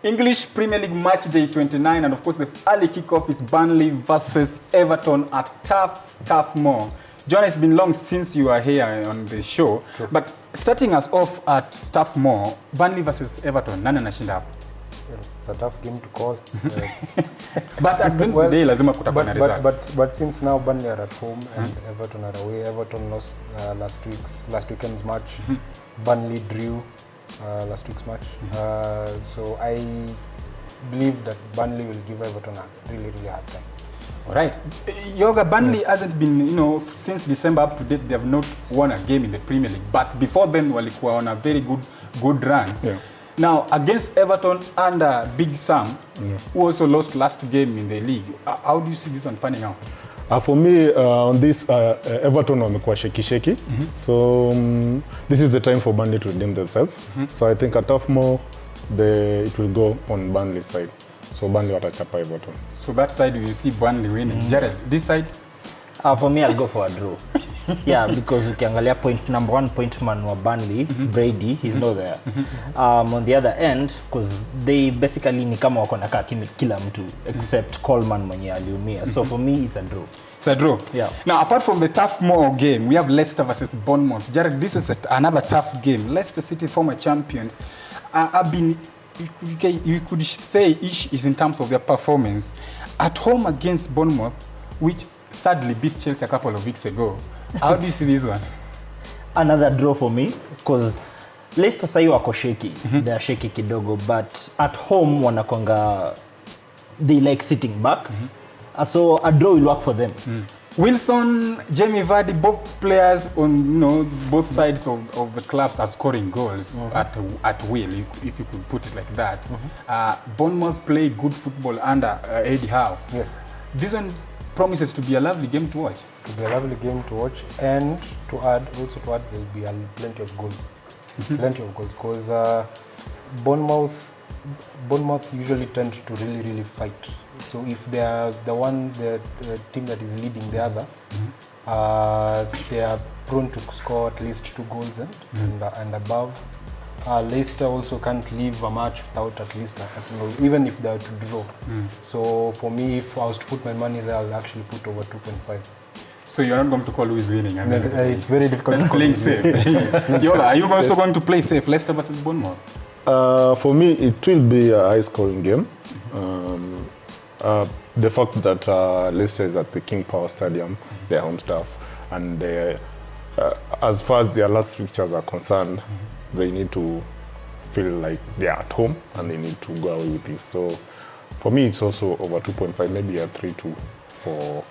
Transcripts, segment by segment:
English Premier League match day 29, and of course the early kickoff is Burnley versus Everton at Turf Moor. John, it's been long since you are here on the show, sure. But starting us off at Turf Moor, Burnley versus Everton, nani anashinda hapo? It's a tough game to call. But at the end of the day, lazima kutakuwa na results. But since now Burnley are at home and Everton are away, Everton lost last weekend's match. Burnley drew last week's match. So I believe that Burnley will give Everton a really hard time. All right. Yoga, Burnley hasn't been, since December up to date, they have not won a game in the Premier League. But before then, walikuwa on a very good run. Yeah. Now, against Everton under Big Sam, who also lost last game in the league, how do you see this one panning out? For me, on this, Everton wamekuwa shaky. So this is the time for Burnley to redeem themselves. So I think at Turf Moor, it will go on Burnley's side. So Burnley watachapa Everton. So that side you see Burnley winning. Jared, this side? For me, I'll go for a draw. Yeah, because ukiangalia number one point man wa Burnley, Brady, he's not there. On the other end, because they basically ni kama wako nakaa kila mtu except Coleman mwenye aliumia. So for me, it's a draw. It's a draw. Yeah. Now, apart from the Turf Moor game, we have Leicester versus Bournemouth. Jared, this was another tough game. Leicester City, former champions, have been, you could say, is in terms of their performance at home against Bournemouth, which sadly beat Chelsea a couple of weeks ago. How do you see this one? Another draw for me, because Leicester sahi wako shaky. They are shaky kidogo, but at home wanakonga, they like sitting back. So a draw will work for them. Wilson, Jamie Vardy, both players on both sides of the clubs are scoring goals at will, if you could put it like that. Bournemouth play good football under Eddie Howe. Yes. This one promises to be a lovely game to watch. To be a lovely game to watch, and to add, there will be plenty of goals. Plenty of goals, because Bournemouth usually tend to really fight. So if they are the team that is leading the other, they are prone to score at least 2 goals and above. Leicester also can't leave a match without at least a single, even if they are to draw. So for me, if I was to put my money there, I'll actually put over 2.5. So you're not going to call who is winning? I mean, it's very difficult to play safe. Yola, are you also going to play safe, Leicester versus Bournemouth? For me, it will be a high-scoring game. The fact that Leicester is at the King Power Stadium, their home turf, and as far as their last fixtures are concerned, they need to feel like they are at home and they need to go away with this. So for me, it's also over 2.5, maybe a 3-2 for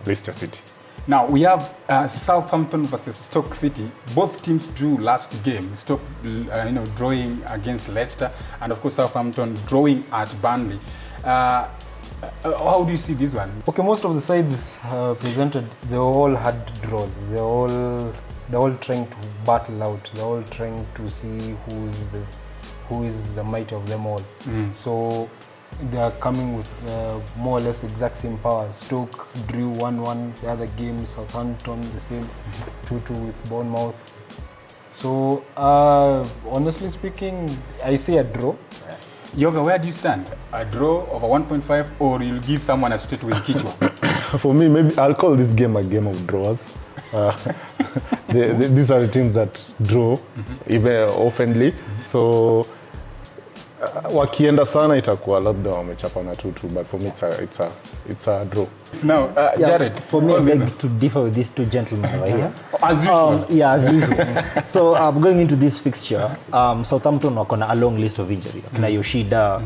Leicester City. Now we have Southampton versus Stoke City. Both teams drew last game. Stoke, drawing against Leicester, and of course Southampton drawing at Burnley. How do you see this one? Okay, most of the sides presented, they all had draws. They're all trying to battle out. They're all trying to see who is the mighty of them all. So they are coming with more or less the exact same power. Stoke drew 1-1 the other game. Southampton the same, 2-2 with Bournemouth. So honestly speaking, I see a draw. Yoga, where do you stand? A draw over 1.5, or you'll give someone a straight with Kichwa? For me, maybe I'll call this game a game of draws. These are the teams that draw even oftenly. So wakienda sana itakuwa labda wamechapana 2-2, but for me it's a draw. Now, Jared, for me, I beg to differ with these two gentlemen over here. As usual. As usual. So going into this fixture, Southampton wako na a long list of injury. Na Yoshida,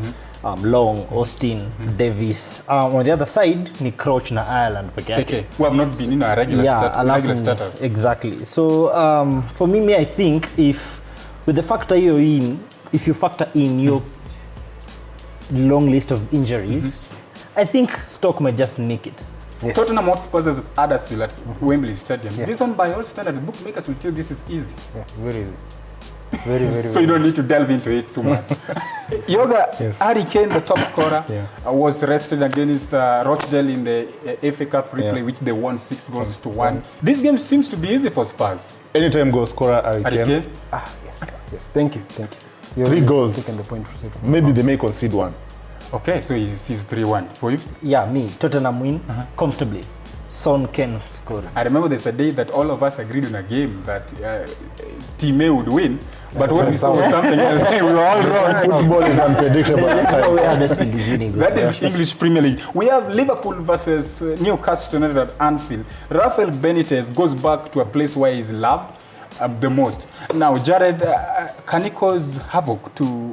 Long, Austin, Davis. On the other side, ni Crouch na Ireland peke yake. Who have not been in a regular status. Exactly. So for me, I think if with the factor if you factor in your long list of injuries, I think Stoke might just nick it. Yes. Tottenham Hotspur versus Huddersfield at Wembley Stadium. Yes. This one, by all standards, bookmakers will tell you this is easy. Yeah, very easy. Very so you don't need to delve into it too much. Yoga, Harry Kane, the top scorer, was rested against Rochdale in the FA Cup replay, which they won 6 goals to 1. This game seems to be easy for Spurs. Anytime goal scorer, Harry Kane. Yes. Thank you. You're 3 goals. taking the point for City. Maybe they may concede one. Okay, so he's 3-1 for you. Yeah, me, Tottenham win comfortably. Son Ken scoring. I remember there's a day that all of us agreed on a game that Team A would win, but what we saw was something else. We were all wrong. Football is unpredictable at That's how we times. are Huddersfield is winning this. That is English Premier League. We have Liverpool versus Newcastle United at Anfield. Rafael Benitez goes back to a place where he's loved the most. Now, Jared, can he cause havoc to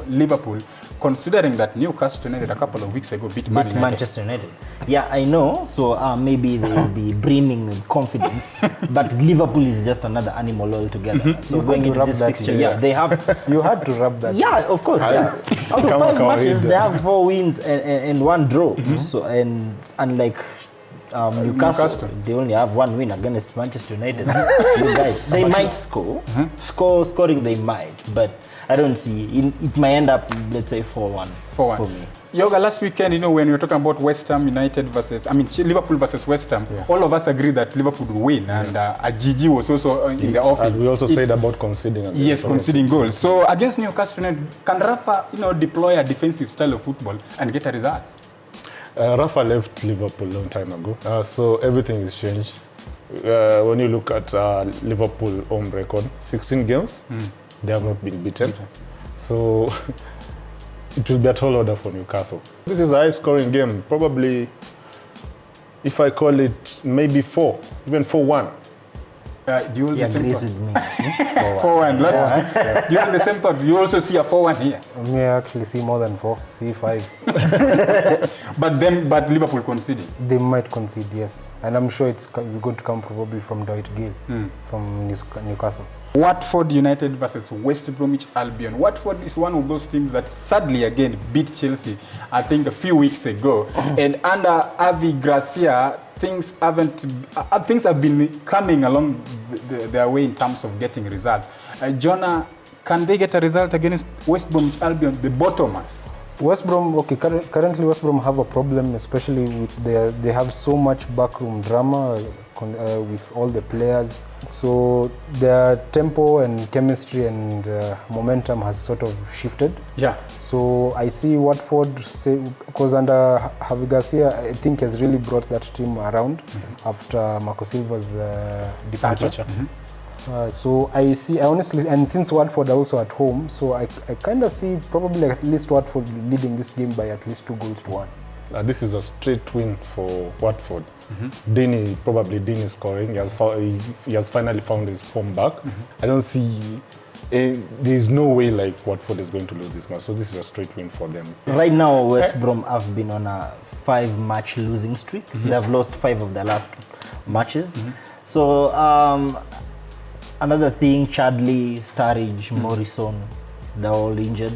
Liverpool, considering that Newcastle United a couple of weeks ago beat Man United? Manchester United. Yeah, I know. So maybe they will be brimming with confidence. But Liverpool is just another animal altogether. So You going had to into rub this that fixture, in, yeah, yeah. they have. You had to rub that. Yeah, of course. Yeah. Out of Kama 5 matches, kawaida. they have 4 wins and 1 draw. So and unlike Newcastle, they only have 1 win against Manchester United. You guys, they might score. Scoring they might, but I don't see. It might end up, let's say, 4-1 for me. Yoga, last weekend, when we were talking about West Ham United Liverpool versus West Ham, all of us agreed that Liverpool would win, and a GG was also in the offing. And we also said about conceding. as well. Yes, conceding goals. So against Newcastle United, can Rafa, deploy a defensive style of football and get a result? Rafa left Liverpool a long time ago, so everything is changed. When you look at Liverpool home record, 16 games, they have not been beaten. So it will be a tall order for Newcastle. This is a high-scoring game. Probably, if I call it, maybe 4, even 4-1. Do you hold He the same agrees thought? with me. 4-1. Do you have the same thought? You also see a 4-1 here. Me, I actually see more than 4. See 5. But Liverpool conceding. They might concede, yes. And I'm sure it's going to come probably from Dwight Gale, from Newcastle. Watford United versus West Bromwich Albion. Watford is one of those teams that sadly again beat Chelsea, I think a few weeks ago. And under Avi Gracia, things have been coming along their way in terms of getting results. Jonah, can they get a result against West Bromwich Albion, the bottomers? West Brom, okay, currently West Brom have a problem, especially with they have so much backroom drama with all the players. So their tempo and chemistry and momentum has sort of shifted. Yeah. So I see Watford, because under Javi Garcia, I think has really brought that team around after Marco Silva's departure. So I honestly, and since Watford are also at home, so I kind of see probably at least Watford leading this game by at least 2-1. This is a straight win for Watford. Dini scoring. He has finally found his form back. I don't see. There's no way like Watford is going to lose this match. So this is a straight win for them. Right now, West Brom have been on a 5-match losing streak. They have lost 5 of their last matches. So another thing, Chadley, Sturridge, Morrison, they're all injured.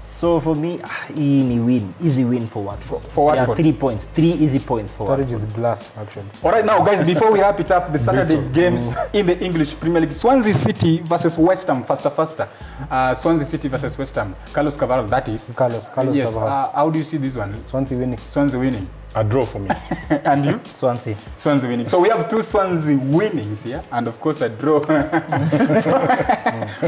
So for me, easy win for Watford. For Watford. 3 points, 3 easy points for Sturridge Watford. is glass, actually. All right, now, guys, before we wrap it up, the Saturday games in the English Premier League. Swansea City versus West Ham, faster. Swansea City versus West Ham. Carlos Cavaral, that is. Carlos Yes, Cavaral. how do you see this one? Swansea winning. Swansea winning. A draw for me. And you? Swansea. Swansea winning. So we have 2 Swansea winnings here, and of course a draw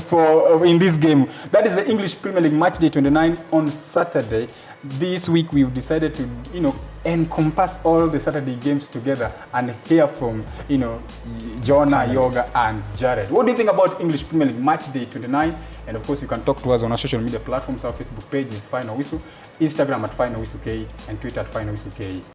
for in this game. That is the English Premier League match day 29 on Saturday. This week we've decided to, encompass all the Saturday games together and hear from, Jonah, Yoga, and Jared. What do you think about English Premier League match day 29? And of course, you can talk to us on our social media platforms. Our Facebook page is Final Whistle, Instagram at Final Whistle KE, and Twitter at Final Whistle KE.